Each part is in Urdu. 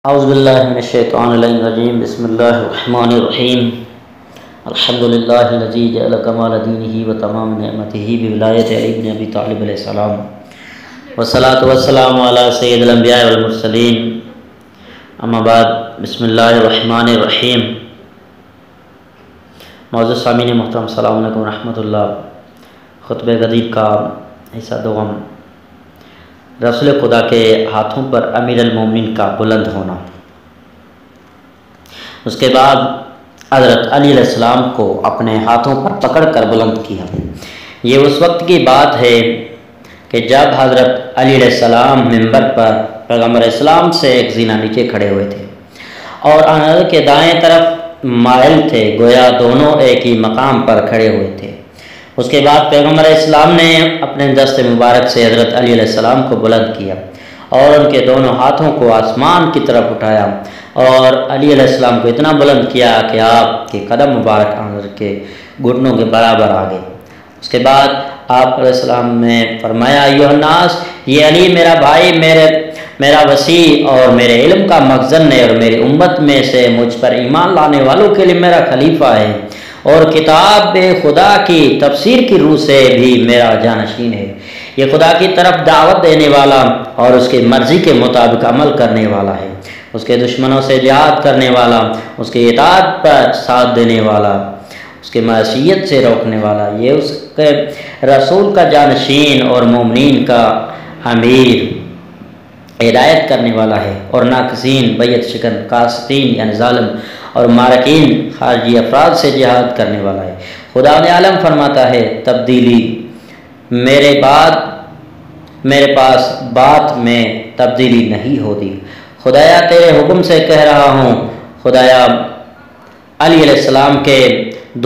اعوذ باللہ من الشیطان الرجیم بسم اللہ الرحمن الرحیم الحمد للہ الذی جعل کمال دینہ و تمام نعمتہ بولایت علی بن ابی طالب علیہ السلام والصلاۃ والسلام علی سید الانبیاء والمرسلین اما بعد بسم اللہ الرحمن الرحیم۔ معزز سامعین محترم السلام علیکم ورحمۃ اللہ۔ خطبہ غدیر کا حصہ دوم، رسول خدا کے ہاتھوں پر امیر المومنین کا بلند ہونا۔ اس کے بعد حضرت علی علیہ السلام کو اپنے ہاتھوں پر پکڑ کر بلند کیا۔ یہ اس وقت کی بات ہے کہ جب حضرت علی علیہ السلام منبر پر پیغمبر اسلام سے ایک زینہ نیچے کھڑے ہوئے تھے اور حضرت کے دائیں طرف مائل تھے، گویا دونوں ایک ہی مقام پر کھڑے ہوئے تھے۔ اس کے بعد پیغمبر اسلام نے اپنے دست مبارک سے حضرت علی علیہ السلام کو بلند کیا اور ان کے دونوں ہاتھوں کو آسمان کی طرف اٹھایا اور علی علیہ السلام کو اتنا بلند کیا کہ آپ کے قدم مبارک حضرت کے گھٹنوں کے برابر آ گئے۔ اس کے بعد آپ علیہ السلام نے فرمایا، ایھا الناس، یہ علی میرا بھائی، میرا وسیع اور میرے علم کا مخزن ہے اور میری امت میں سے مجھ پر ایمان لانے والوں کے لیے میرا خلیفہ ہے اور کتاب خدا کی تفسیر کی روح سے بھی میرا جانشین ہے۔ یہ خدا کی طرف دعوت دینے والا اور اس کی مرضی کے مطابق عمل کرنے والا ہے، اس کے دشمنوں سے جہاد کرنے والا، اس کے اطاعت پر ساتھ دینے والا، اس کے معصیت سے روکنے والا، یہ اس کے رسول کا جانشین اور مومنین کا امیر، ہدایت کرنے والا ہے اور ناقصین، بیعت شکن، قاسطین یعنی ظالم اور مارکین خارجی افراد سے جہاد کرنے والا ہے۔ خدا عالم فرماتا ہے، تبدیلی میرے پاس بات میں تبدیلی نہیں ہوتی۔ خدایا تیرے حکم سے کہہ رہا ہوں، خدایا علی علیہ السلام کے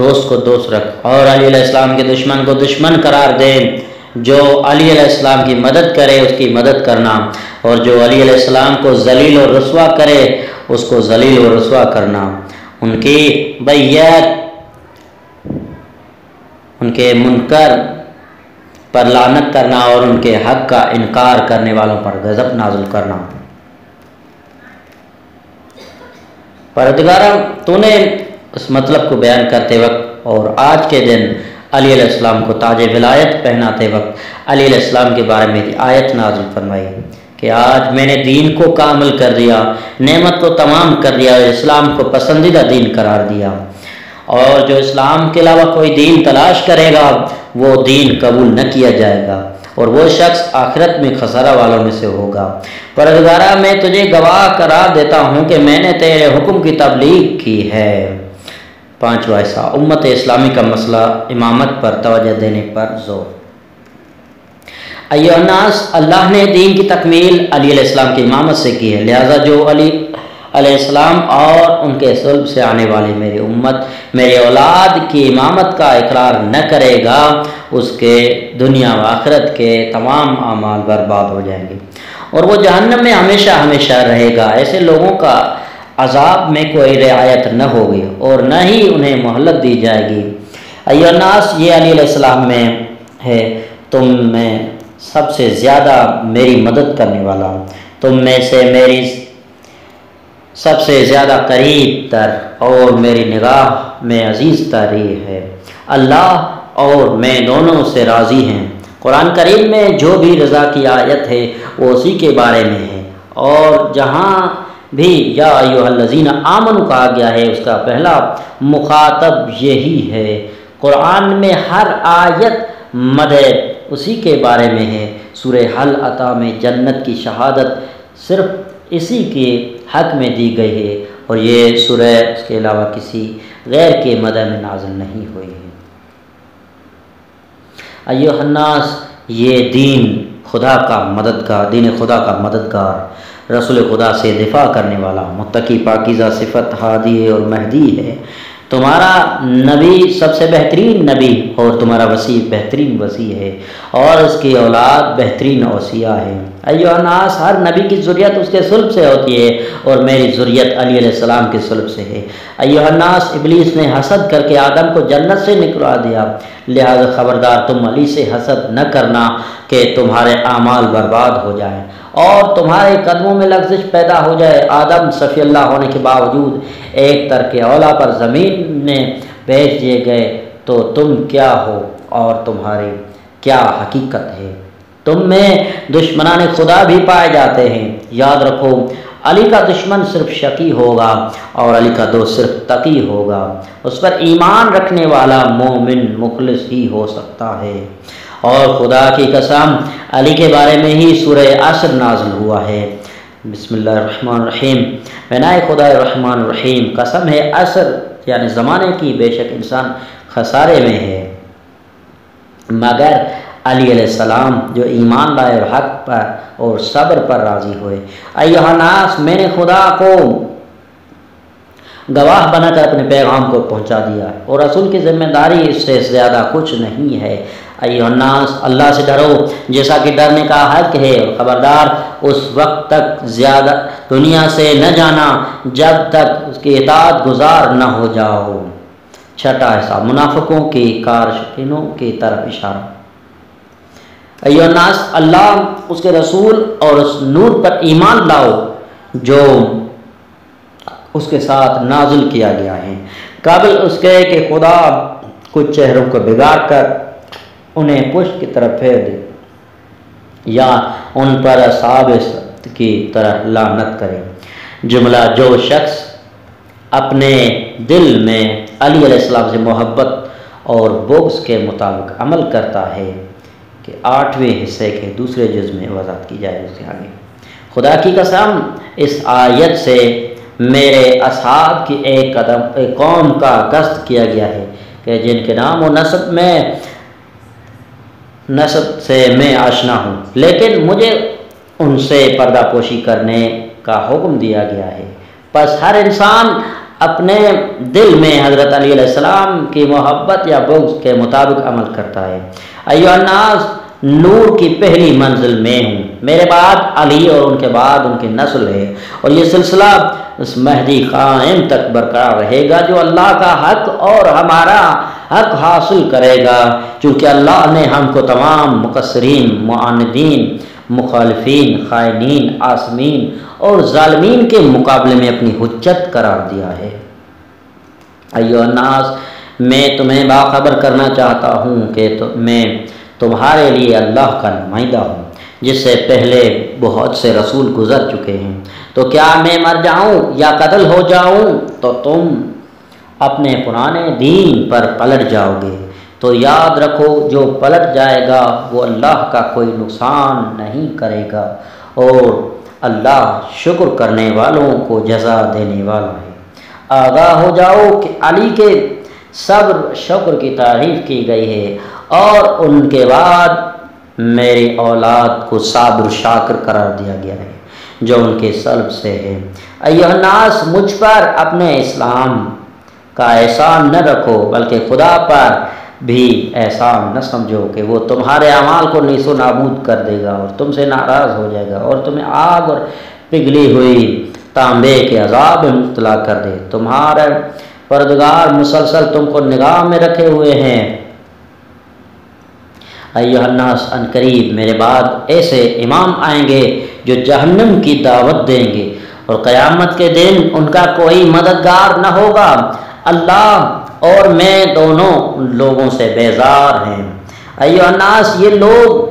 دوست کو دوست رکھ اور علی علیہ السلام کے دشمن کو دشمن قرار دے۔ جو علی علیہ السلام کی مدد کرے اس کی مدد کرنا اور جو علی علیہ السلام کو ذلیل و رسوا کرے اس کو ذلیل و رسوا کرنا، ان کی بیعت، ان کے منکر پر لعنت کرنا اور ان کے حق کا انکار کرنے والوں پر غضب نازل کرنا۔ پروردگار، تو نے اس مطلب کو بیان کرتے وقت اور آج کے دن علی علیہ السلام کو تاج ولایت پہناتے وقت علی علیہ السلام کے بارے میں آیت نازل فرمائی کہ آج میں نے دین کو کامل کر دیا، نعمت کو تمام کر دیا اور اسلام کو پسندیدہ دین قرار دیا، اور جو اسلام کے علاوہ کوئی دین تلاش کرے گا وہ دین قبول نہ کیا جائے گا اور وہ شخص آخرت میں خسارہ والوں میں سے ہوگا۔ پروردگارا، میں تجھے گواہ قرار دیتا ہوں کہ میں نے تیرے حکم کی تبلیغ کی ہے۔ پانچواں حصہ، امت اسلامی کا مسئلہ امامت پر توجہ دینے پر زور۔ ایھا الناس، اللہ نے دین کی تکمیل علی علیہ السلام کی امامت سے کی ہے، لہذا جو علی علیہ السلام اور ان کے صلب سے آنے والی میری امت، میری اولاد کی امامت کا اقرار نہ کرے گا، اس کے دنیا و آخرت کے تمام اعمال برباد ہو جائیں گے اور وہ جہنم میں ہمیشہ ہمیشہ رہے گا۔ ایسے لوگوں کا عذاب میں کوئی رعایت نہ ہوگی اور نہ ہی انہیں مہلت دی جائے گی۔ ایھا الناس، یہ علی علیہ السلام میں ہے، تم میں سب سے زیادہ میری مدد کرنے والا ہوں، تم میں سے میری سب سے زیادہ قریب تر اور میری نگاہ میں عزیز ترین ہے۔ اللہ اور میں دونوں سے راضی ہیں۔ قرآن کریم میں جو بھی رضا کی آیت ہے وہ اسی کے بارے میں ہے، اور جہاں بھی یا ایھا الذین آمنوا کہا گیا ہے اس کا پہلا مخاطب یہی ہے۔ قرآن میں ہر آیت مدح اسی کے بارے میں ہے۔ سورہ حل عطا میں جنت کی شہادت صرف اسی کے حق میں دی گئی ہے اور یہ سورہ اس کے علاوہ کسی غیر کے مدح میں نازل نہیں ہوئی ہے۔ ایھا الناس، یہ دین خدا کا مددگار، دین خدا کا مددگار، رسول خدا سے دفاع کرنے والا، متقی، پاکیزہ صفت، ہادی اور مہدی ہے۔ تمہارا نبی سب سے بہترین نبی اور تمہارا وسیع بہترین وسیع ہے اور اس کی اولاد بہترین اوصیاء ہے۔ ایھا الناس، ہر نبی کی ذریت اس کے صلب سے ہوتی ہے اور میری ذریت علی علیہ السلام کے صلب سے ہے۔ ایھا الناس، ابلیس نے حسد کر کے آدم کو جنت سے نکلوا دیا، لہذا خبردار تم علی سے حسد نہ کرنا کہ تمہارے اعمال برباد ہو جائیں اور تمہارے قدموں میں لغزش پیدا ہو جائے۔ آدم صفی اللہ ہونے کے باوجود ایک ترک اولا پر زمین میں بھیج دیے گئے، تو تم کیا ہو اور تمہاری کیا حقیقت ہے؟ تم میں دشمنان خدا بھی پائے جاتے ہیں۔ یاد رکھو، علی کا دشمن صرف شقی ہوگا اور علی کا دوست صرف تقی ہوگا۔ اس پر ایمان رکھنے والا مومن مخلص ہی ہو سکتا ہے۔ اور خدا کی قسم، علی کے بارے میں ہی سورہ عصر نازل ہوا ہے۔ بسم اللہ الرحمن الرحیم، بنائے خدا الرحمن الرحیم، قسم ہے عصر یعنی زمانے کی، بے شک انسان خسارے میں ہے مگر علی علیہ السلام جو ایمان لائے اور حق پر اور صبر پر راضی ہوئے۔ ایھا الناس، میں نے خدا کو گواہ بنا کر اپنے پیغام کو پہنچا دیا اور رسول کی ذمہ داری اس سے زیادہ کچھ نہیں ہے۔ ایھا الناس، اللہ سے ڈرو جیسا کہ ڈرنے کا حق ہے، اور خبردار اس وقت تک زیادہ دنیا سے نہ جانا جب تک اس کی اطاعت گزار نہ ہو جاؤ۔ چھٹا حصہ، منافقوں کی کارشکینوں کی طرف اشارہ۔ ایھا الناس، اللہ، اس کے رسول اور اس نور پر ایمان لاؤ جو اس کے ساتھ نازل کیا گیا ہے، قابل اس کے کہ خدا کچھ چہروں کو بگاڑ کر انہیں پشت کی طرف پھیر دے یا ان پر اصحاب سبت کی طرح لعنت کرے۔ جملہ، جو شخص اپنے دل میں علی علیہ السلام سے محبت اور بغض کے مطابق عمل کرتا ہے کہ 8ویں حصے کے دوسرے جز میں وضاحت کی جائے اس کے آگے۔ خدا کی قسم، اس آیت سے میرے اصحاب کی ایک قوم کا قصد کیا گیا ہے کہ جن کے نام و نسب سے میں آشنا ہوں، لیکن مجھے ان سے پردہ پوشی کرنے کا حکم دیا گیا ہے۔ پس ہر انسان اپنے دل میں حضرت علی علیہ السلام کی محبت یا بغض کے مطابق عمل کرتا ہے۔ ایھا الناس، نور کی پہلی منزل میں ہوں، میرے بعد علی اور ان کے بعد ان کی نسل ہے، اور یہ سلسلہ اس مہدی قائم تک برقرار رہے گا جو اللہ کا حق اور ہمارا حق حاصل کرے گا، چونکہ اللہ نے ہم کو تمام مقصرین، معاندین، مخالفین، خائنین، عاصمین اور ظالمین کے مقابلے میں اپنی حجت قرار دیا ہے۔ ایھا الناس، میں تمہیں باخبر کرنا چاہتا ہوں کہ میں تمہارے لیے اللہ کا نمائندہ ہوں، جس سے پہلے بہت سے رسول گزر چکے ہیں۔ تو کیا میں مر جاؤں یا قتل ہو جاؤں تو تم اپنے پرانے دین پر پلٹ جاؤ گے، تو یاد رکھو جو پلٹ جائے گا وہ اللہ کا کوئی نقصان نہیں کرے گا، اور اللہ شکر کرنے والوں کو جزا دینے والا ہے۔ آگاہ ہو جاؤ کہ علی کے صبر شکر کی تعریف کی گئی ہے، اور ان کے بعد میری اولاد کو صابر شاکر قرار دیا گیا ہے جو ان کے صلب سے ہے۔ ایھا الناس، مجھ پر اپنے اسلام کا احسان نہ رکھو، بلکہ خدا پر بھی احسان نہ سمجھو کہ وہ تمہارے اعمال کو نیست و نابود کر دے گا اور تم سے ناراض ہو جائے گا اور تمہیں آگ اور پگھلی ہوئی تانبے کے عذاب میں مبتلا کر دے۔ تمہارے پروردگار مسلسل تم کو نگاہ میں رکھے ہوئے ہیں۔ ایھا الناس، ان قریب میرے بعد ایسے امام آئیں گے جو جہنم کی دعوت دیں گے، اور قیامت کے دن ان کا کوئی مددگار نہ ہوگا۔ اللہ اور میں دونوں لوگوں سے بیزار ہیں۔ ایھا الناس، یہ لوگ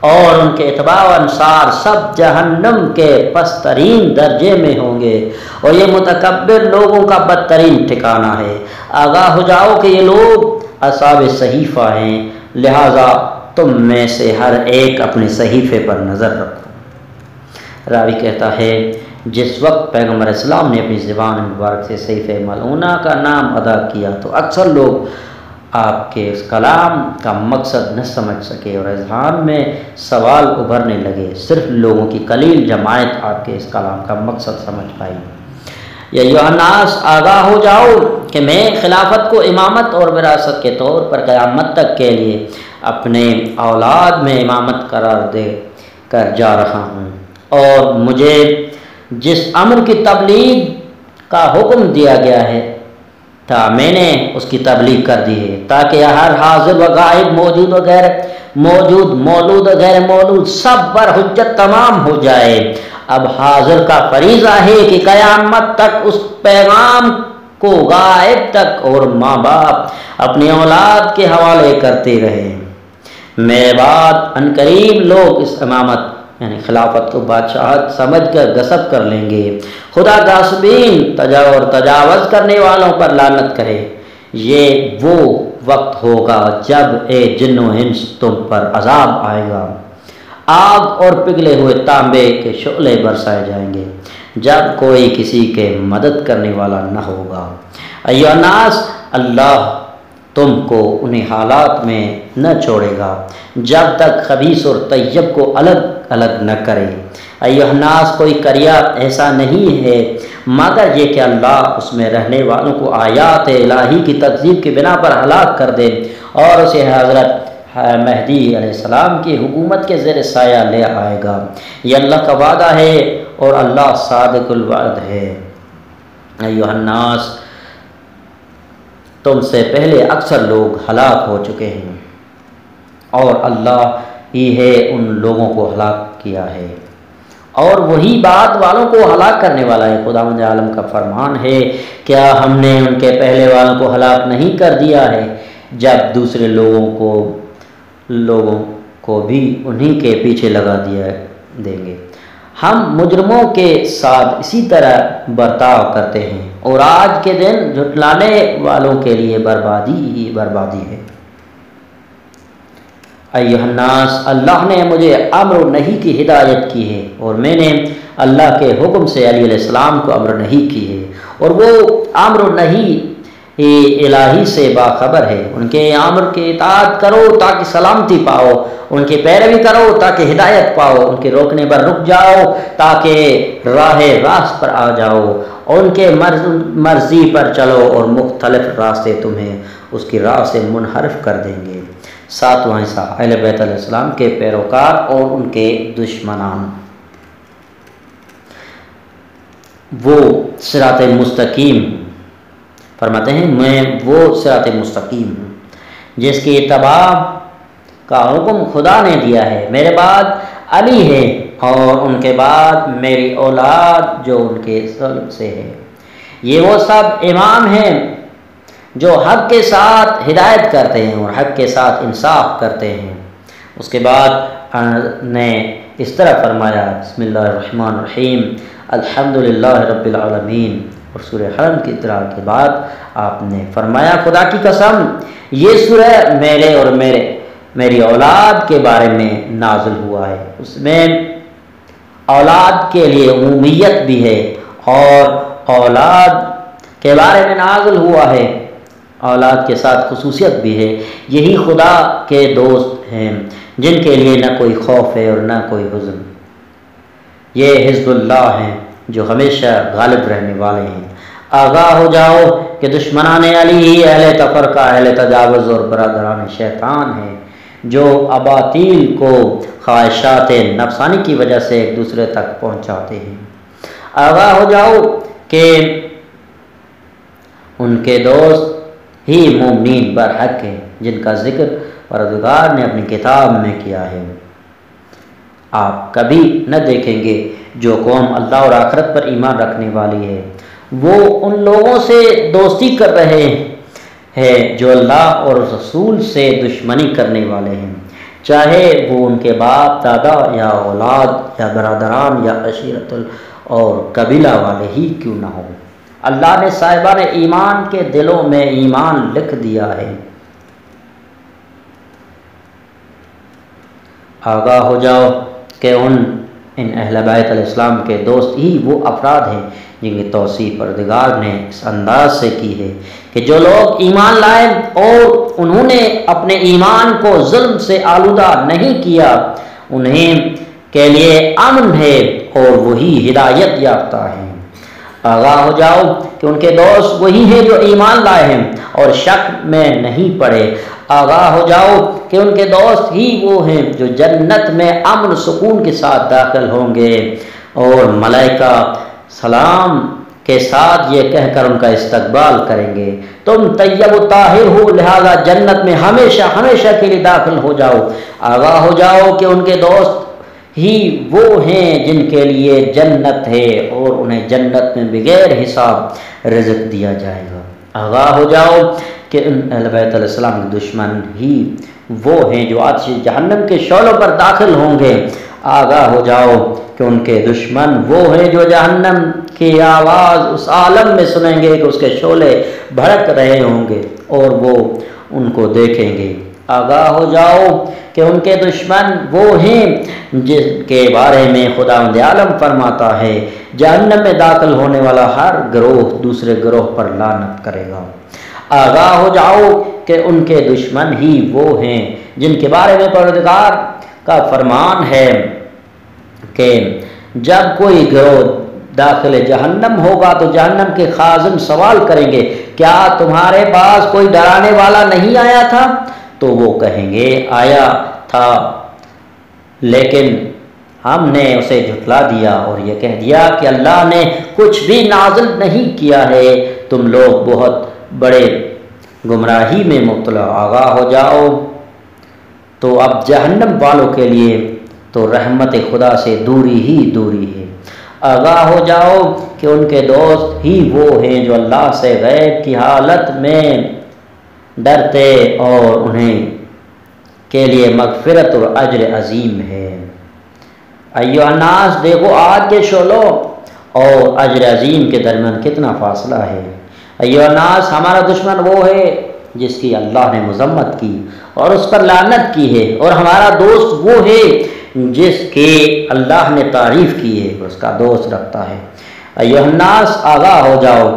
اور ان کے اتباع و انصار سب جہنم کے پسترین درجے میں ہوں گے، اور یہ متکبر لوگوں کا بدترین ٹھکانہ ہے۔ آگاہ ہو جاؤ کہ یہ لوگ اصحاب صحیفہ ہیں، لہذا تم میں سے ہر ایک اپنے صحیفے پر نظر رکھو۔ راوی کہتا ہے، جس وقت پیغمبر اسلام نے اپنی زبان مبارک سے صحیفہ ملعونہ کا نام ادا کیا تو اکثر لوگ آپ کے اس کلام کا مقصد نہ سمجھ سکے اور اذہان میں سوال ابھرنے لگے۔ صرف لوگوں کی قلیل جماعت آپ کے اس کلام کا مقصد سمجھ پائی۔ یا ایھا الناس، آگاہ ہو جاؤ کہ میں خلافت کو امامت اور وراثت کے طور پر قیامت تک کے لیے اپنے اولاد میں امامت قرار دے کر جا رہا ہوں، اور مجھے جس امر کی تبلیغ کا حکم دیا گیا ہے میں نے اس کی تبلیغ کر دی ہے، تاکہ ہر حاضر و غائب، موجود و غیر موجود، مولود و غیر مولود، سب پر حجت تمام ہو جائے۔ اب حاضر کا فریضہ ہے کہ قیامت تک اس پیغام کو غائب تک اور ماں باپ اپنی اولاد کے حوالے کرتے رہے۔ میرے بعد عنقریب لوگ اس امامت یعنی خلافت کو بادشاہت سمجھ کر غصب کر لیں گے۔ خدا غاصبین تجاوز کرنے والوں پر لعنت کرے۔ یہ وہ وقت ہوگا جب اے جن و انس تم پر عذاب آئے گا، آگ اور پگھلے ہوئے تانبے کے شعلے برسائے جائیں گے، جب کوئی کسی کے مدد کرنے والا نہ ہوگا۔ ایھا الناس، اللہ تم کو انہیں حالات میں نہ چھوڑے گا جب تک خبیث اور طیب کو الگ الگ نہ کرے۔ ایھا الناس، کوئی قریہ ایسا نہیں ہے مگر یہ کہ اللہ اس میں رہنے والوں کو آیات الہی کی تکذیب کی بنا پر ہلاک کر دے اور اسے حضرت مہدی علیہ السلام کی حکومت کے زیر سایہ لے آئے گا۔ یہ اللہ کا وعدہ ہے اور اللہ صادق الوعد ہے۔ ایھا الناس، تم سے پہلے اکثر لوگ ہلاک ہو چکے ہیں اور اللہ ہی ہے ان لوگوں کو ہلاک کیا ہے، اور وہی بعد والوں کو ہلاک کرنے والا ہے۔ خداوند عالم کا فرمان ہے، کیا ہم نے ان کے پہلے والوں کو ہلاک نہیں کر دیا ہے؟ جب دوسرے لوگوں کو بھی انہی کے پیچھے لگا دیا دیں گے۔ ہم مجرموں کے ساتھ اسی طرح برتاؤ کرتے ہیں، اور آج کے دن جھٹلانے والوں کے لیے بربادی ہی بربادی ہے۔ ایھا الناس، اللہ نے مجھے امر و نہی کی ہدایت کی ہے، اور میں نے اللہ کے حکم سے علی علیہ السلام کو امر و نہی کی ہے، اور وہ امر و نہی الہی سے باخبر ہے۔ ان کے امر کی اطاعت کرو تاکہ سلامتی پاؤ، ان کی پیروی کرو تاکہ ہدایت پاؤ، ان کے روکنے پر رک جاؤ تاکہ راہ راست پر آ جاؤ، اور ان کے مرضی پر چلو اور مختلف راستے تمہیں اس کی راہ سے منحرف کر دیں گے۔ ساتواں حصہ، اہل بیت علیہ السلام کے پیروکار اور ان کے دشمنان۔ وہ صراط مستقیم فرماتے ہیں، میں وہ صراط مستقیم ہوں جس کی اتباع کا حکم خدا نے دیا ہے۔ میرے بعد علی ہے اور ان کے بعد میری اولاد جو ان کے سلب سے ہے۔ یہ وہ سب امام ہیں جو حق کے ساتھ ہدایت کرتے ہیں اور حق کے ساتھ انصاف کرتے ہیں۔ اس کے بعد نے اس طرح فرمایا، بسم اللہ الرحمن الرحیم، الحمدللہ رب العالمین، اور سورہ حرم کی اطلاع کے بعد آپ نے فرمایا، خدا کی قسم یہ سورہ میرے اور میری اولاد کے بارے میں نازل ہوا ہے۔ اس میں اولاد کے لیے عمومیت بھی ہے اور اولاد کے بارے میں نازل ہوا ہے، اولاد کے ساتھ خصوصیت بھی ہے۔ یہی خدا کے دوست ہیں جن کے لیے نہ کوئی خوف ہے اور نہ کوئی حزن۔ یہ حزب اللہ ہیں جو ہمیشہ غالب رہنے والے ہیں۔ آگاہ ہو جاؤ کہ دشمنان علی ہی اہل تفرقہ، اہل تجاوز اور برادران شیطان ہیں، جو اباطیل کو خواہشات نفسانی کی وجہ سے ایک دوسرے تک پہنچاتے ہیں۔ آگاہ ہو جاؤ کہ ان کے دوست ہی مومنین برحق ہیں، جن کا ذکر پروردگار نے اپنی کتاب میں کیا ہے۔ آپ کبھی نہ دیکھیں گے جو قوم اللہ اور آخرت پر ایمان رکھنے والی ہے وہ ان لوگوں سے دوستی کر رہے ہیں جو اللہ اور رسول سے دشمنی کرنے والے ہیں، چاہے وہ ان کے باپ دادا یا اولاد یا برادران یا عشیرت اور قبیلہ والے ہی کیوں نہ ہوں۔ اللہ نے صاحبان ایمان کے دلوں میں ایمان لکھ دیا ہے۔ آگاہ ہو جاؤ کہ ان اہل بیت علیہ السلام کے دوست ہی وہ افراد ہیں جن کی توصیف پروردگار نے اس انداز سے کی ہے کہ جو لوگ ایمان لائے اور انہوں نے اپنے ایمان کو ظلم سے آلودہ نہیں کیا، انہیں کے لیے امن ہے اور وہی ہدایت یافتہ ہیں۔ آگاہ ہو جاؤ کہ ان کے دوست وہی ہیں جو ایمان لائے ہیں اور شک میں نہیں پڑے۔ آگاہ ہو جاؤ کہ ان کے دوست ہی وہ ہیں جو جنت میں امن سکون کے ساتھ داخل ہوں گے، اور ملائکہ سلام کے ساتھ یہ کہہ کر ان کا استقبال کریں گے، تم طیب و طاہر ہو، لہذا جنت میں ہمیشہ ہمیشہ کے لیے داخل ہو جاؤ۔ آگاہ ہو جاؤ کہ ان کے دوست ہی وہ ہیں جن کے لیے جنت ہے، اور انہیں جنت میں بغیر حساب رزق دیا جائے گا۔ آگاہ ہو جاؤ کہ اہل بیت علیہ السلام کے دشمن ہی وہ ہیں جو آتش جہنم کے شعلوں پر داخل ہوں گے۔ آگاہ ہو جاؤ کہ ان کے دشمن وہ ہیں جو جہنم کی آواز اس عالم میں سنیں گے کہ اس کے شعلے بھڑک رہے ہوں گے اور وہ ان کو دیکھیں گے۔ آگاہ ہو جاؤ کہ ان کے دشمن وہ ہیں جن کے بارے میں خداوند عالم فرماتا ہے جہنم میں داخل ہونے والا ہر گروہ دوسرے گروہ پر لعنت کرے گا۔ آگاہ ہو جاؤ کہ ان کے دشمن ہی وہ ہیں جن کے بارے میں پروردگار کا فرمان ہے کہ جب کوئی گروہ داخل جہنم ہوگا تو جہنم کے خازن سوال کریں گے کیا تمہارے پاس کوئی ڈرانے والا نہیں آیا تھا؟ تو وہ کہیں گے آیا تھا لیکن ہم نے اسے جھٹلا دیا اور یہ کہہ دیا کہ اللہ نے کچھ بھی نازل نہیں کیا ہے، تم لوگ بہت بڑے گمراہی میں مبتلا۔ آگاہ ہو جاؤ تو اب جہنم والوں کے لیے تو رحمت خدا سے دوری ہی دوری ہے۔ آگاہ ہو جاؤ کہ ان کے دوست ہی وہ ہیں جو اللہ سے غیب کی حالت میں ڈرتے اور انہیں کے لیے مغفرت اور اجر عظیم ہے۔ ایھا الناس، دیکھو آج کے شعلوں اور اجر عظیم کے درمیان کتنا فاصلہ ہے۔ ایھا الناس، ہمارا دشمن وہ ہے جس کی اللہ نے مذمت کی اور اس پر لعنت کی ہے، اور ہمارا دوست وہ ہے جس کی اللہ نے تعریف کی ہے، اس کا دوست رکھتا ہے۔ ایھا الناس، آگاہ ہو جاؤ،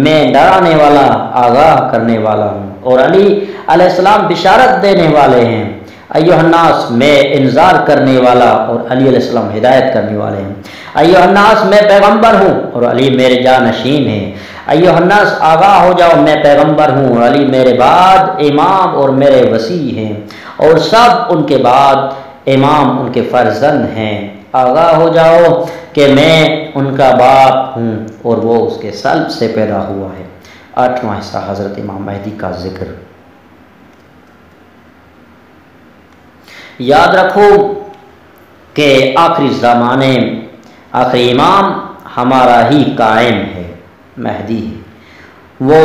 میں ڈرانے والا آگاہ کرنے والا ہوں، اور علی علیہ السلام بشارت دینے والے ہیں۔ ایھا الناس، میں انذار کرنے والا اور علی علیہ السلام ہدایت کرنے والے ہیں۔ ایھا الناس، میں پیغمبر ہوں اور علی میرے جانشین ہیں۔ ایھا الناس، آگاہ ہو جاؤ، میں پیغمبر ہوں اور علی میرے بعد امام اور میرے وصی ہیں، اور سب ان کے بعد امام ان کے فرزند ہیں۔ آگاہ ہو جاؤ کہ میں ان کا باپ ہوں اور وہ اس کے سلب سے پیدا ہوا ہے۔ 8واں حصہ حضرت امام مہدی کا ذکر۔ یاد رکھو کہ آخری زمانے آخری امام ہمارا ہی قائم ہے، مہدی ہے۔ وہ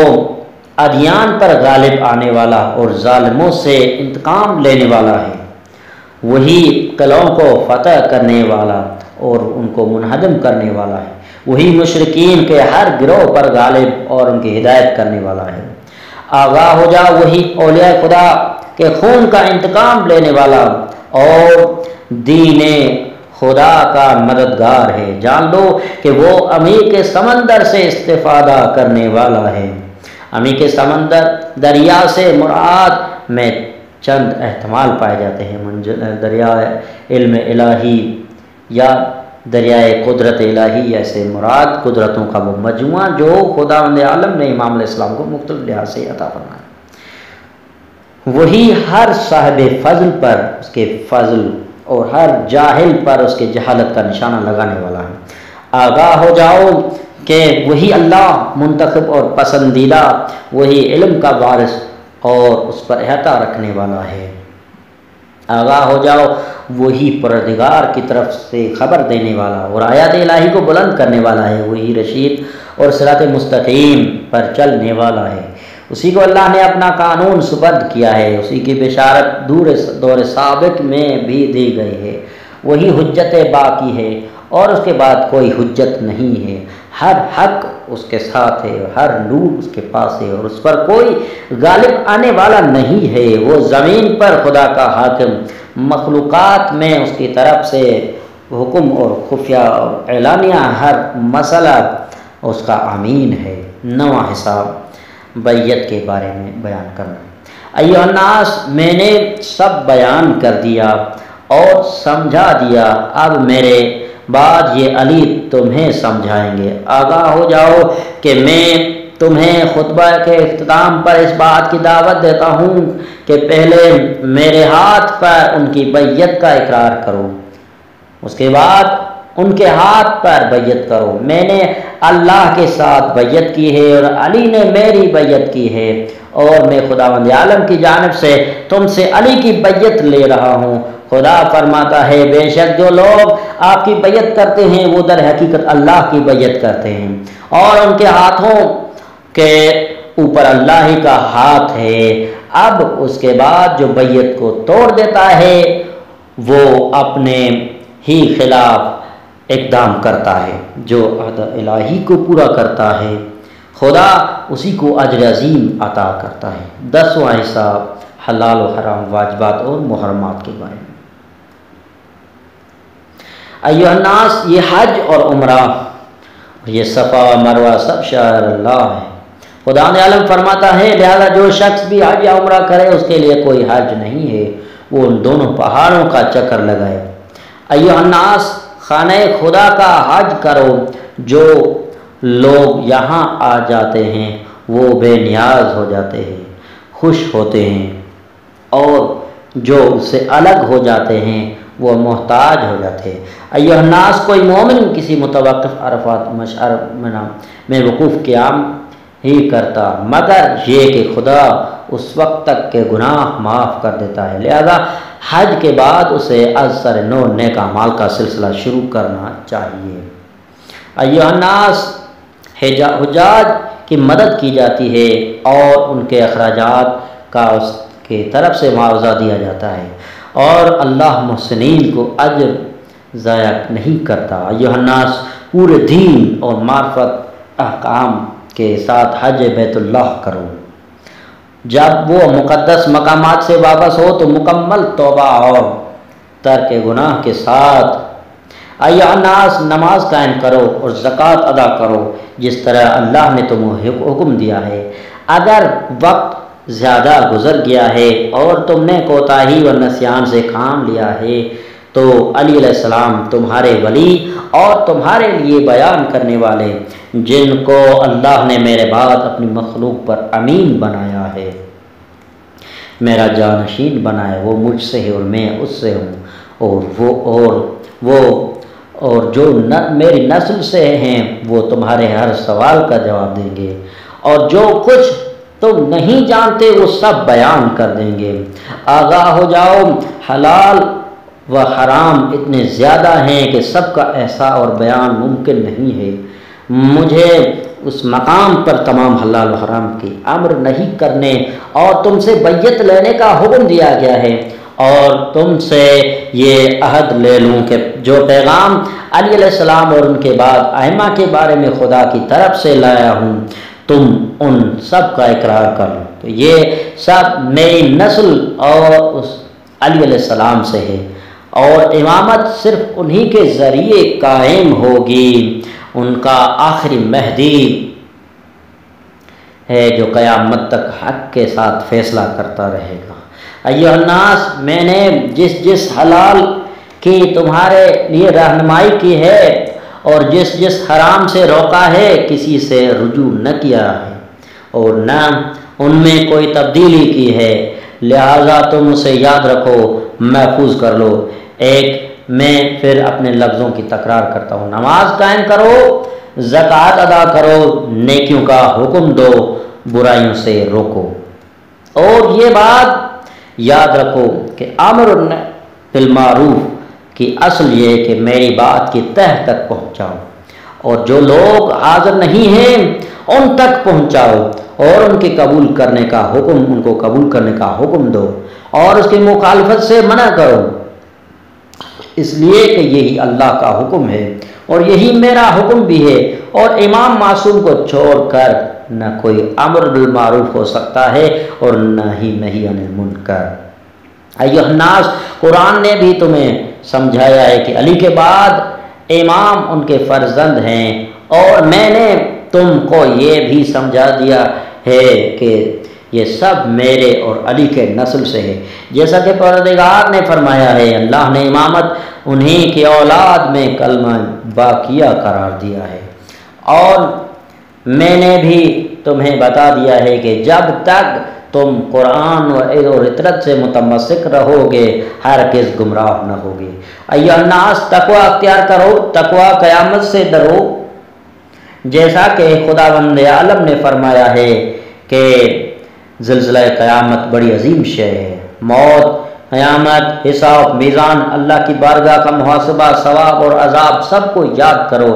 ادیان پر غالب آنے والا اور ظالموں سے انتقام لینے والا ہے۔ وہی قلعوں کو فتح کرنے والا اور ان کو منہدم کرنے والا ہے۔ وہی مشرکین کے ہر گروہ پر غالب اور ان کی ہدایت کرنے والا ہے۔ آگاہ ہو جا، وہی اولیاء خدا کے خون کا انتقام لینے والا اور دین خدا کا مددگار ہے۔ جان لو کہ وہ عمیق سمندر سے استفادہ کرنے والا ہے۔ عمیق سمندر دریا سے مراد میں چند احتمال پائے جاتے ہیں، دریائے علم الہی یا دریائے قدرت الہی، ایسے مراد قدرتوں کا وہ مجموعہ جو خداوند عالم نے امام علیہ السلام کو مختلف لحاظ سے عطا فرمایا۔ وہی ہر صاحب فضل پر اس کے فضل اور ہر جاہل پر اس کے جہالت کا نشانہ لگانے والا ہے۔ آگاہ ہو جاؤ کہ وہی اللہ منتخب اور پسندیدہ، وہی علم کا وارث اور اس پر احاطہ رکھنے والا ہے۔ آگاہ ہو جاؤ، وہی پروردگار کی طرف سے خبر دینے والا اور آیات الہی کو بلند کرنے والا ہے۔ وہی رشید اور صراط مستقیم پر چلنے والا ہے۔ اسی کو اللہ نے اپنا قانون سپرد کیا ہے، اسی کی بشارت دور سابق میں بھی دی گئی ہے۔ وہی حجت باقی ہے اور اس کے بعد کوئی حجت نہیں ہے۔ ہر حق اس کے ساتھ ہے، ہر نور اس کے پاس ہے، اور اس پر کوئی غالب آنے والا نہیں ہے۔ وہ زمین پر خدا کا حاکم، مخلوقات میں اس کی طرف سے حکم اور خفیہ اور اعلانیہ ہر مسئلہ اس کا امین ہے۔ 9واں حصہ بیعت کے بارے میں بیان کرنا۔ ایھا الناس، میں نے سب بیان کر دیا اور سمجھا دیا، اب میرے بعد یہ علی تمہیں سمجھائیں گے۔ آگاہ ہو جاؤ کہ میں تمہیں خطبہ کے اختتام پر اس بات کی دعوت دیتا ہوں کہ پہلے میرے ہاتھ پر ان کی بیعت کا اقرار کرو، اس کے بعد ان کے ہاتھ پر بیعت کرو۔ میں نے اللہ کے ساتھ بیعت کی ہے اور علی نے میری بیعت کی ہے، اور میں خداوند عالم کی جانب سے تم سے علی کی بیعت لے رہا ہوں۔ خدا فرماتا ہے بے شک جو لوگ آپ کی بیعت کرتے ہیں وہ در حقیقت اللہ کی بیعت کرتے ہیں، اور ان کے ہاتھوں کے اوپر اللہ ہی کا ہاتھ ہے۔ اب اس کے بعد جو بیعت کو توڑ دیتا ہے وہ اپنے ہی خلاف اقدام کرتا ہے، جو عہد الہی کو پورا کرتا ہے خدا اسی کو اجر عظیم عطا کرتا ہے۔ 10واں حصہ حلال و حرام، واجبات اور محرمات کے بارے میں۔ ایھا الناس، یہ حج اور عمرہ، یہ صفا مروہ سب شعائر اللہ ہے۔ خدا عالم فرماتا ہے لہذا جو شخص بھی حج یا عمرہ کرے اس کے لیے کوئی حج نہیں ہے، وہ ان دونوں پہاڑوں کا چکر لگائے۔ ایھا الناس، خانہ خدا کا حج کرو۔ جو لوگ یہاں آ جاتے ہیں وہ بے نیاز ہو جاتے ہیں، خوش ہوتے ہیں، اور جو اس سے الگ ہو جاتے ہیں وہ محتاج ہو جاتے ہیں۔ ایھا الناس، کوئی مومن کسی متوقف عرفات مشعر میں وقوف قیام ہی کرتا مگر یہ کہ خدا اس وقت تک کے گناہ معاف کر دیتا ہے، لہذا حج کے بعد اسے از سر نو نیک اعمال کا سلسلہ شروع کرنا چاہیے۔ ایھا الناس، حجاج کی مدد کی جاتی ہے اور ان کے اخراجات کا اس کی طرف سے معاوضہ دیا جاتا ہے، اور اللہ محسنین کو اجر ضائع نہیں کرتا۔ ایھا الناس، پورے دین اور معرفت احکام کے ساتھ حج بیت اللہ کرو۔ جب وہ مقدس مقامات سے واپس ہو تو مکمل توبہ اور ترک گناہ کے ساتھ ایھا الناس، نماز قائم کرو اور زکوٰۃ ادا کرو جس طرح اللہ نے تمہیں حکم دیا ہے۔ اگر وقت زیادہ گزر گیا ہے اور تم نے کوتاہی و نسیان سے کام لیا ہے تو علی علیہ السلام تمہارے ولی اور تمہارے لیے بیان کرنے والے، جن کو اللہ نے میرے بعد اپنی مخلوق پر امین بنایا ہے، میرا جانشین بنایا، وہ مجھ سے ہے اور میں اس سے ہوں، اور جو میری نسل سے ہیں وہ تمہارے ہر سوال کا جواب دیں گے، اور جو کچھ تم نہیں جانتے وہ سب بیان کر دیں گے۔ آگاہ ہو جاؤ، حلال و حرام اتنے زیادہ ہیں کہ سب کا احصاء اور بیان ممکن نہیں ہے۔ مجھے اس مقام پر تمام حلال و حرام کی امر نہیں کرنے اور تم سے بیعت لینے کا حکم دیا گیا ہے، اور تم سے یہ عہد لے لوں کہ جو پیغام علی علیہ السلام اور ان کے بعد ائمہ کے بارے میں خدا کی طرف سے لایا ہوں تم ان سب کا اقرار کر لو۔ تو یہ سب میری نسل اور اس علی علیہ السلام سے ہے، اور امامت صرف انہی کے ذریعے قائم ہوگی۔ ان کا آخری مہدی ہے جو قیامت تک حق کے ساتھ فیصلہ کرتا رہے گا۔ ایھا الناس، میں نے جس حلال کی تمہارے لیے رہنمائی کی ہے اور جس حرام سے روکا ہے کسی سے رجوع نہ کیا ہے اور نہ ان میں کوئی تبدیلی کی ہے، لہذا تم اسے یاد رکھو، محفوظ کر لو۔ میں پھر اپنے لفظوں کی تکرار کرتا ہوں، نماز قائم کرو، زکوٰۃ ادا کرو، نیکیوں کا حکم دو، برائیوں سے روکو، اور یہ بات یاد رکھو کہ امر بالمعروف کی اصل یہ کہ میری بات کی تہ تک پہنچاؤ، اور جو لوگ حاضر نہیں ہیں ان تک پہنچاؤ، اور ان کو قبول کرنے کا حکم دو اور اس کی مخالفت سے منع کرو، اس لیے کہ یہی اللہ کا حکم ہے اور یہی میرا حکم بھی ہے، اور امام معصوم کو چھوڑ کر نہ کوئی امر بالمعروف ہو سکتا ہے اور نہ ہی نہی عن المنکر۔ ایھا الناس، قرآن نے بھی تمہیں سمجھایا ہے کہ علی کے بعد امام ان کے فرزند ہیں، اور میں نے تم کو یہ بھی سمجھا دیا ہے کہ یہ سب میرے اور علی کے نسل سے ہے، جیسا کہ پروردگار نے فرمایا ہے، اللہ نے امامت انہی کی اولاد میں کلمہ باقیہ قرار دیا ہے، اور میں نے بھی تمہیں بتا دیا ہے کہ جب تک تم قرآن اور اطرت سے متمسک رہو گے ہرگز گمراہ نہ ہوگے۔ ایھا الناس، تقوی اختیار کرو، تقوی قیامت سے ڈرو، جیسا کہ خداوند عالم نے فرمایا ہے کہ زلزلہ قیامت بڑی عظیم شے ہے۔ موت، قیامت، حساب، میزان، اللہ کی بارگاہ کا محاسبہ، ثواب اور عذاب، سب کو یاد کرو۔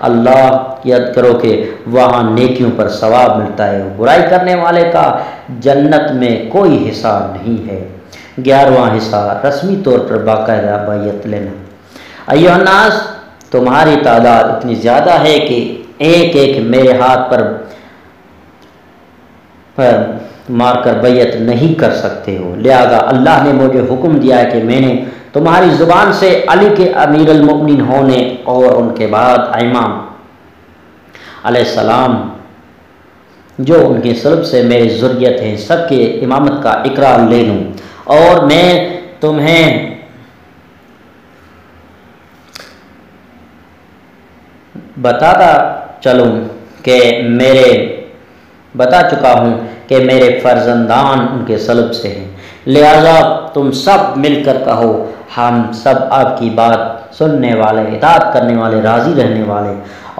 اللہ یاد کرو کہ وہاں نیکیوں پر ثواب ملتا ہے، برائی کرنے والے کا جنت میں کوئی حصہ نہیں ہے۔ 11واں حصہ، رسمی طور پر باقاعدہ بیعت لینا۔ ایھا الناس، تمہاری تعداد اتنی زیادہ ہے کہ ایک ایک میرے ہاتھ پر مار کر بیعت نہیں کر سکتے ہو، لہذا اللہ نے مجھے حکم دیا ہے کہ میں نے تمہاری زبان سے علی کے امیر المؤمنین ہونے اور ان کے بعد امام علیہ السلام جو ان کے سلب سے میری ذریت ہیں سب کے امامت کا اقرار لے لوں، اور میں تمہیں بتا چکا ہوں کہ میرے فرزندان ان کے سلب سے ہیں، لہذا تم سب مل کر کہو ہم سب آپ کی بات سننے والے، اطاعت کرنے والے، راضی رہنے والے،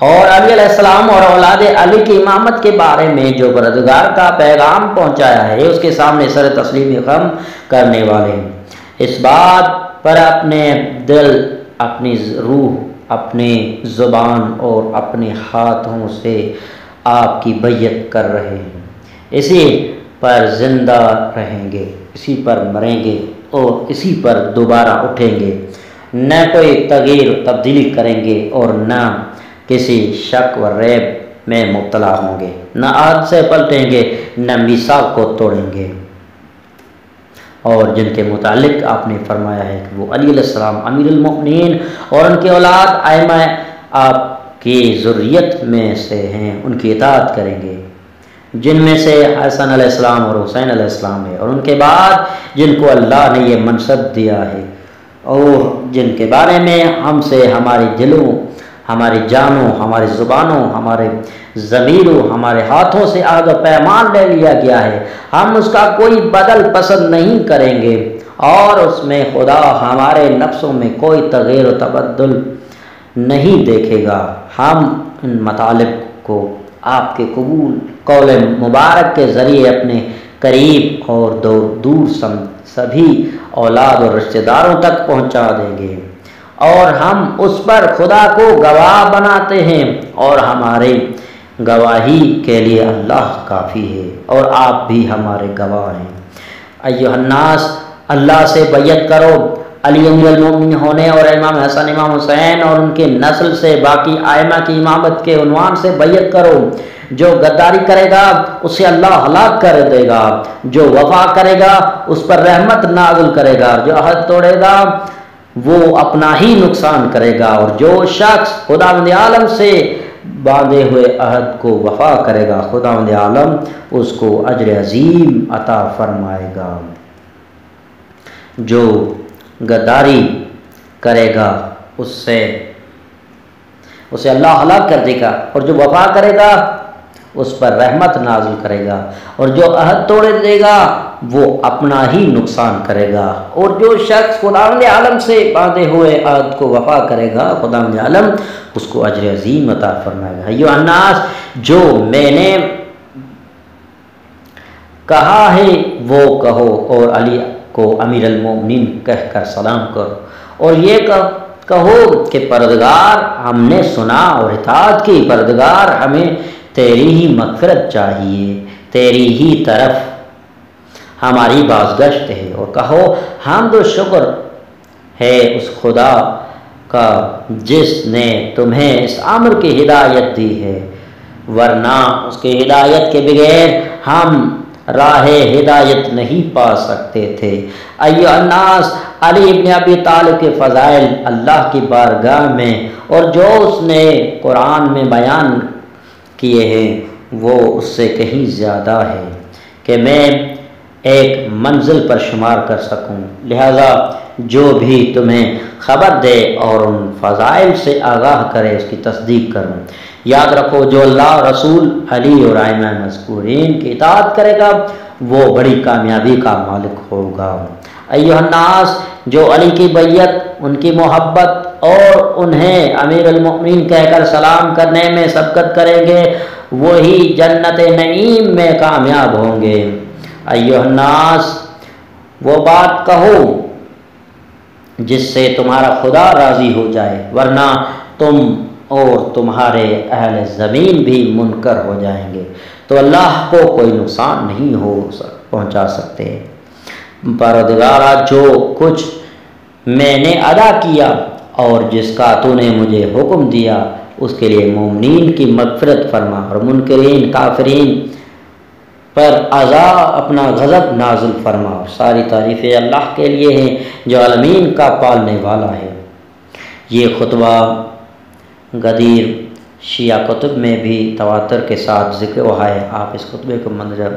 اور علی علیہ السلام اور اولاد علی کی امامت کے بارے میں جو پروردگار کا پیغام پہنچایا ہے اس کے سامنے سر تسلیم خم کرنے والے ہیں۔ اس بات پر اپنے دل، اپنی روح، اپنی زبان اور اپنے ہاتھوں سے آپ کی بیعت کر رہے ہیں، اسی پر زندہ رہیں گے، اسی پر مریں گے اور اسی پر دوبارہ اٹھیں گے، نہ کوئی تغیر تبدیلی کریں گے اور نہ کسی شک و ریب میں مبتلا ہوں گے، نہ عہد سے پلٹیں گے، نہ میثاق کو توڑیں گے۔ اور جن کے متعلق آپ نے فرمایا ہے کہ وہ علی علیہ السلام امیر المؤمنین اور ان کے اولاد ائمہ آپ کی ذریت میں سے ہیں، ان کی اطاعت کریں گے، جن میں سے حسن علیہ السلام اور حسین علیہ السلام ہے، اور ان کے بعد جن کو اللہ نے یہ منصب دیا ہے اور جن کے بارے میں ہم سے ہماری دلوں، ہماری جانوں، ہماری زبانوں، ہمارے ضمیروں، ہمارے ہاتھوں سے عہد و پیمان لے لیا گیا ہے، ہم اس کا کوئی بدل پسند نہیں کریں گے، اور اس میں خدا ہمارے نفسوں میں کوئی تغیر و تبدل نہیں دیکھے گا۔ ہم ان مطالب کو آپ کے قبول قول مبارک کے ذریعے اپنے قریب اور دور سبھی اولاد اور رشتہ داروں تک پہنچا دیں گے، اور ہم اس پر خدا کو گواہ بناتے ہیں، اور ہمارے گواہی کے لیے اللہ کافی ہے، اور آپ بھی ہمارے گواہ ہیں۔ ایھا الناس، اللہ سے بیعت کرو، علی امیر المؤمنین ہونے اور امام حسن، امام حسین اور ان کے نسل سے باقی ائمہ کی امامت کے عنوان سے بیعت کرو۔ جو غداری کرے گا اسے اللہ ہلاک کر دے گا، جو وفا کرے گا اس پر رحمت نازل کرے گا، جو عہد توڑے گا وہ اپنا ہی نقصان کرے گا، اور جو شخص خداوند عالم سے باندھے ہوئے عہد کو وفا کرے گا خداوند عالم اس کو اجر عظیم عطا فرمائے گا۔ جو غداری کرے گا اسے اللہ ہلاک کر دے گا، اور جو وفا کرے گا اس پر رحمت نازل کرے گا، اور جو عہد توڑ دے گا وہ اپنا ہی نقصان کرے گا، اور جو شخص خداوند عالم سے باندھے ہوئے عہد کو وفا کرے گا خداوند عالم اس کو اجر عظیم عطا فرمائے گا۔ ایھا الناس، جو میں نے کہا ہے وہ کہو، اور علی کو امیر المؤمنین کہہ کر سلام کرو، اور یہ کہو کہ پروردگار ہم نے سنا اور اطاعت کی، پروردگار ہمیں تیری ہی مغفرت چاہیے، تیری ہی طرف ہماری بازگشت ہے، اور کہو حمد و شکر ہے اس خدا کا جس نے تمہیں اس امر کی ہدایت دی ہے، ورنہ اس کی ہدایت کے بغیر ہم راہ ہدایت نہیں پا سکتے تھے۔ ایھا الناس، علی ابن ابی طالب کے فضائل اللہ کی بارگاہ میں اور جو اس نے قرآن میں بیان کیے ہیں وہ اس سے کہیں زیادہ ہے کہ میں ایک منزل پر شمار کر سکوں، لہذا جو بھی تمہیں خبر دے اور ان فضائل سے آگاہ کرے اس کی تصدیق کروں۔ یاد رکھو جو اللہ، رسول، علی اور ائمہ مذکورین کی اطاعت کرے گا وہ بڑی کامیابی کا مالک ہوگا۔ ایھا الناس، جو علی کی بیعت، ان کی محبت اور انہیں امیر المؤمنین کہہ کر سلام کرنے میں سبقت کریں گے وہی جنت نعیم میں کامیاب ہوں گے۔ ایھا الناس، وہ بات کہو جس سے تمہارا خدا راضی ہو جائے، ورنہ تم اور تمہارے اہل زمین بھی منکر ہو جائیں گے تو اللہ کو کوئی نقصان نہیں پہنچا سکتے۔ پروردگارا، جو کچھ میں نے ادا کیا اور جس کا تو نے مجھے حکم دیا اس کے لیے مومنین کی مغفرت فرما اور منکرین کافرین پر اپنا غضب نازل فرما۔ ساری تعریفیں اللہ کے لیے ہیں جو عالمین کا پالنے والا ہے۔ یہ خطبہ غدیر شیعہ کتب میں بھی تواتر کے ساتھ ذکر ہوا ہے۔ آپ اس خطبے کو مندرجہ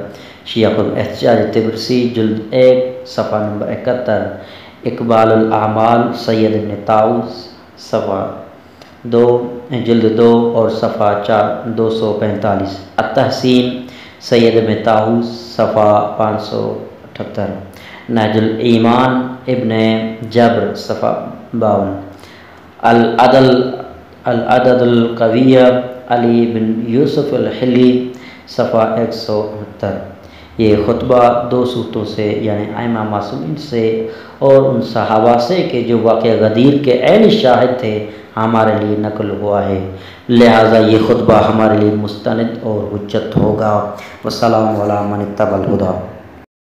شیعہ کتب احتجاج طبرسی جلد 1 صفحہ نمبر 71، اقبال الاعمال سید ابن طاؤس صفحہ 2 جلد 2 اور صفحہ 245، التحسین سید ابن طاؤس صفحہ 578، نہج الایمان ابن جبر صفحہ 52، العدد القویہ علی بن یوسف الحلی صفحہ 169۔ یہ خطبہ 2 صورتوں سے یعنی ائمہ معصومین سے اور ان صحابہ سے کہ جو واقعہ غدیر کے عین شاہد تھے ہمارے لیے نقل ہوا ہے، لہٰذا یہ خطبہ ہمارے لیے مستند اور حجت ہوگا۔ والسلام علی من اتبع الہدی۔